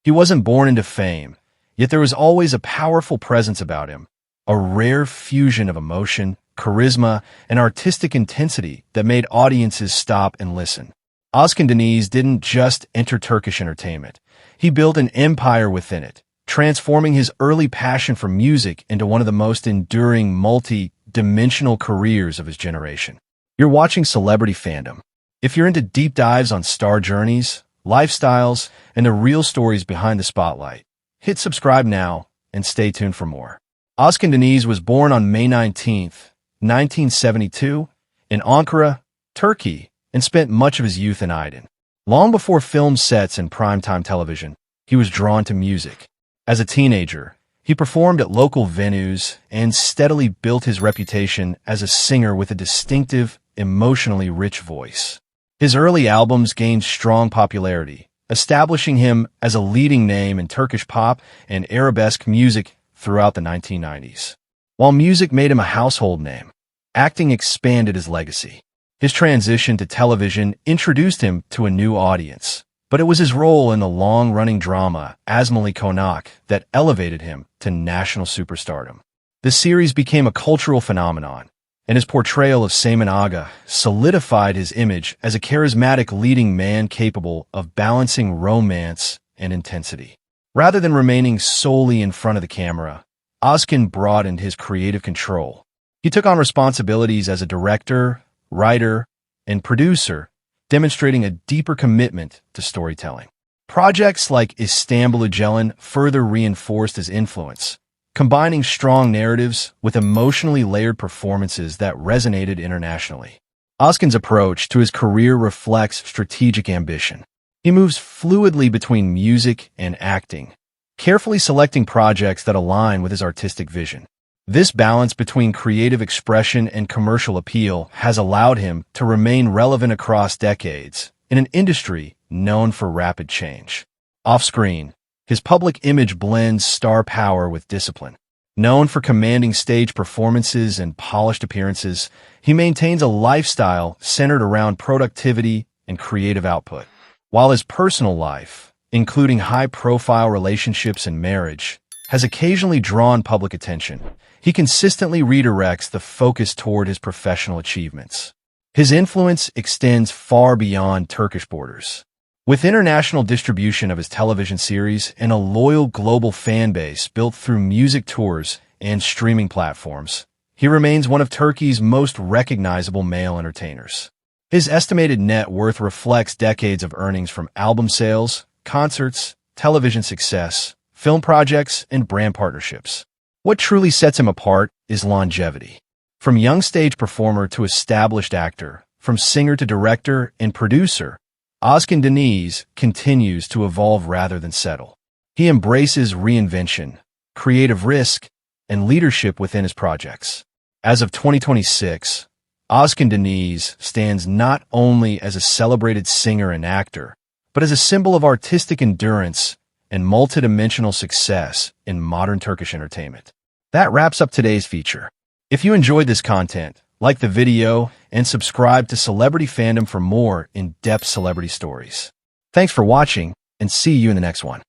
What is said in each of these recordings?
He wasn't born into fame, yet there was always a powerful presence about him, a rare fusion of emotion, charisma, and artistic intensity that made audiences stop and listen. Ozcan Deniz didn't just enter Turkish entertainment. He built an empire within it, transforming his early passion for music into one of the most enduring multi-dimensional careers of his generation. You're watching Celebrity Fandom. If you're into deep dives on star journeys, lifestyles, and the real stories behind the spotlight, hit subscribe now and stay tuned for more. Ozcan Deniz was born on May 19, 1972, in Ankara, Turkey, and spent much of his youth in Aydın. Long before film sets and primetime television, he was drawn to music. As a teenager, he performed at local venues and steadily built his reputation as a singer with a distinctive, emotionally rich voice. His early albums gained strong popularity, establishing him as a leading name in Turkish pop and arabesque music throughout the 1990s. While music made him a household name, acting expanded his legacy. His transition to television introduced him to a new audience, but it was his role in the long-running drama Asmalı Konak that elevated him to national superstardom. The series became a cultural phenomenon, and his portrayal of Seymen Aga solidified his image as a charismatic leading man capable of balancing romance and intensity. Rather than remaining solely in front of the camera, Ozcan broadened his creative control. He took on responsibilities as a director, writer, and producer, demonstrating a deeper commitment to storytelling. Projects like İstanbul Öcalan further reinforced his influence, combining strong narratives with emotionally layered performances that resonated internationally. Ozcan's approach to his career reflects strategic ambition. He moves fluidly between music and acting, carefully selecting projects that align with his artistic vision. This balance between creative expression and commercial appeal has allowed him to remain relevant across decades in an industry known for rapid change. Off-screen, his public image blends star power with discipline. Known for commanding stage performances and polished appearances, he maintains a lifestyle centered around productivity and creative output. While his personal life, including high-profile relationships and marriage, has occasionally drawn public attention, he consistently redirects the focus toward his professional achievements. His influence extends far beyond Turkish borders. With international distribution of his television series and a loyal global fan base built through music tours and streaming platforms, he remains one of Turkey's most recognizable male entertainers. His estimated net worth reflects decades of earnings from album sales, concerts, television success, film projects, and brand partnerships. What truly sets him apart is longevity. From young stage performer to established actor, from singer to director and producer, Ozcan Deniz continues to evolve rather than settle. He embraces reinvention, creative risk, and leadership within his projects. As of 2026, Ozcan Deniz stands not only as a celebrated singer and actor, but as a symbol of artistic endurance and multidimensional success in modern Turkish entertainment. That wraps up today's feature. If you enjoyed this content, like the video and subscribe to Celebrity Fandom for more in-depth celebrity stories. Thanks for watching, and see you in the next one.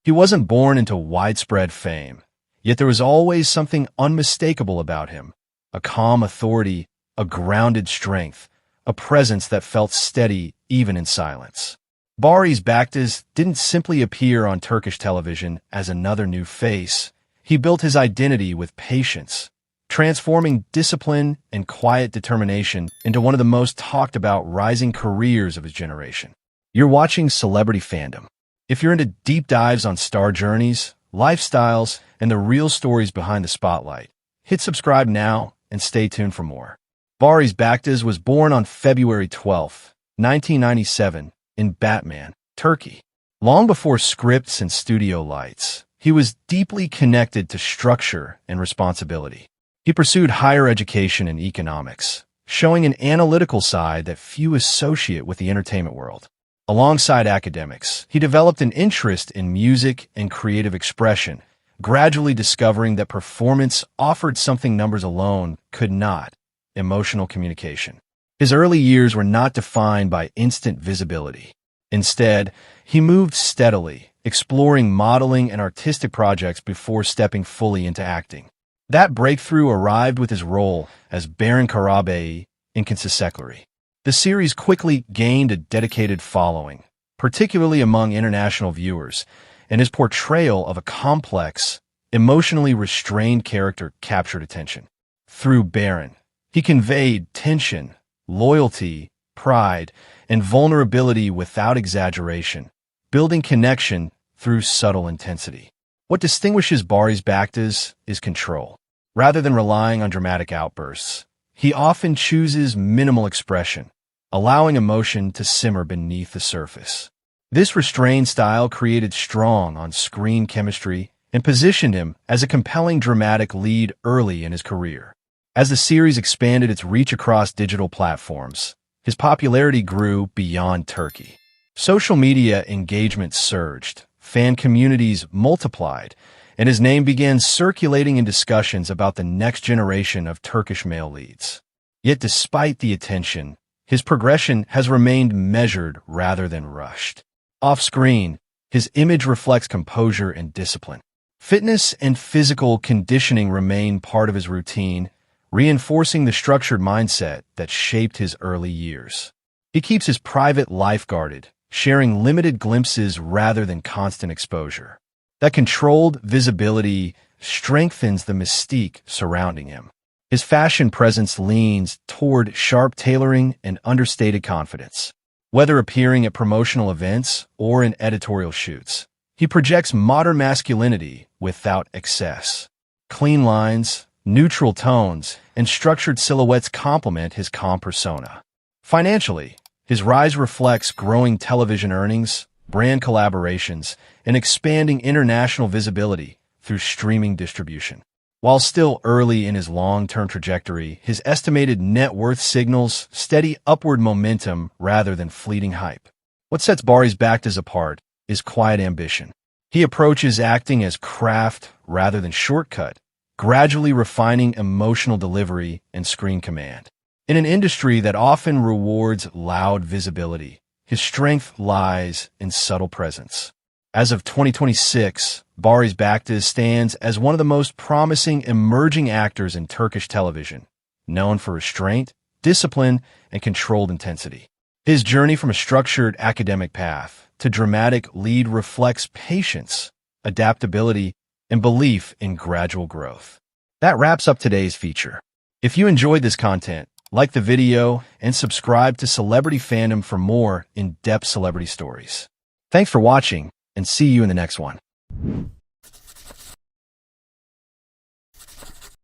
He wasn't born into widespread fame, yet there was always something unmistakable about him. A calm authority, a grounded strength, a presence that felt steady even in silence. Baris Baktas didn't simply appear on Turkish television as another new face. He built his identity with patience, transforming discipline and quiet determination into one of the most talked about rising careers of his generation. You're watching Celebrity Fandom. If you're into deep dives on star journeys, lifestyles, and the real stories behind the spotlight, hit subscribe now and stay tuned for more. Baris Baktas was born on February 12, 1997, in Batman, Turkey. Long before scripts and studio lights, he was deeply connected to structure and responsibility. He pursued higher education in economics, showing an analytical side that few associate with the entertainment world. Alongside academics, he developed an interest in music and creative expression, gradually discovering that performance offered something numbers alone could not: emotional communication. His early years were not defined by instant visibility. Instead, he moved steadily, exploring modeling and artistic projects before stepping fully into acting. That breakthrough arrived with his role as Baron Karabey in Cicekleri. The series quickly gained a dedicated following, particularly among international viewers, and his portrayal of a complex, emotionally restrained character captured attention. Through Baron, he conveyed tension, loyalty, pride, and vulnerability without exaggeration, building connection through subtle intensity. What distinguishes Baris Baktas is control. Rather than relying on dramatic outbursts, he often chooses minimal expression, allowing emotion to simmer beneath the surface. This restrained style created strong on-screen chemistry and positioned him as a compelling dramatic lead early in his career. As the series expanded its reach across digital platforms, his popularity grew beyond Turkey. Social media engagement surged, fan communities multiplied, and his name began circulating in discussions about the next generation of Turkish male leads. Yet despite the attention, his progression has remained measured rather than rushed. Off-screen, his image reflects composure and discipline. Fitness and physical conditioning remain part of his routine, reinforcing the structured mindset that shaped his early years. He keeps his private life guarded, sharing limited glimpses rather than constant exposure. That controlled visibility strengthens the mystique surrounding him. His fashion presence leans toward sharp tailoring and understated confidence. Whether appearing at promotional events or in editorial shoots, he projects modern masculinity without excess. Clean lines, neutral tones, and structured silhouettes complement his calm persona. Financially, his rise reflects growing television earnings, brand collaborations, and expanding international visibility through streaming distribution. While still early in his long-term trajectory, his estimated net worth signals steady upward momentum rather than fleeting hype. What sets Baris Baktas apart is quiet ambition. He approaches acting as craft rather than shortcut, gradually refining emotional delivery and screen command. In an industry that often rewards loud visibility, his strength lies in subtle presence. As of 2026, Baris Baktas stands as one of the most promising emerging actors in Turkish television, known for restraint, discipline, and controlled intensity. His journey from a structured academic path to dramatic lead reflects patience, adaptability, and belief in gradual growth. That wraps up today's feature. If you enjoyed this content, like the video and subscribe to Celebrity Fandom for more in-depth celebrity stories. Thanks for watching, and see you in the next one.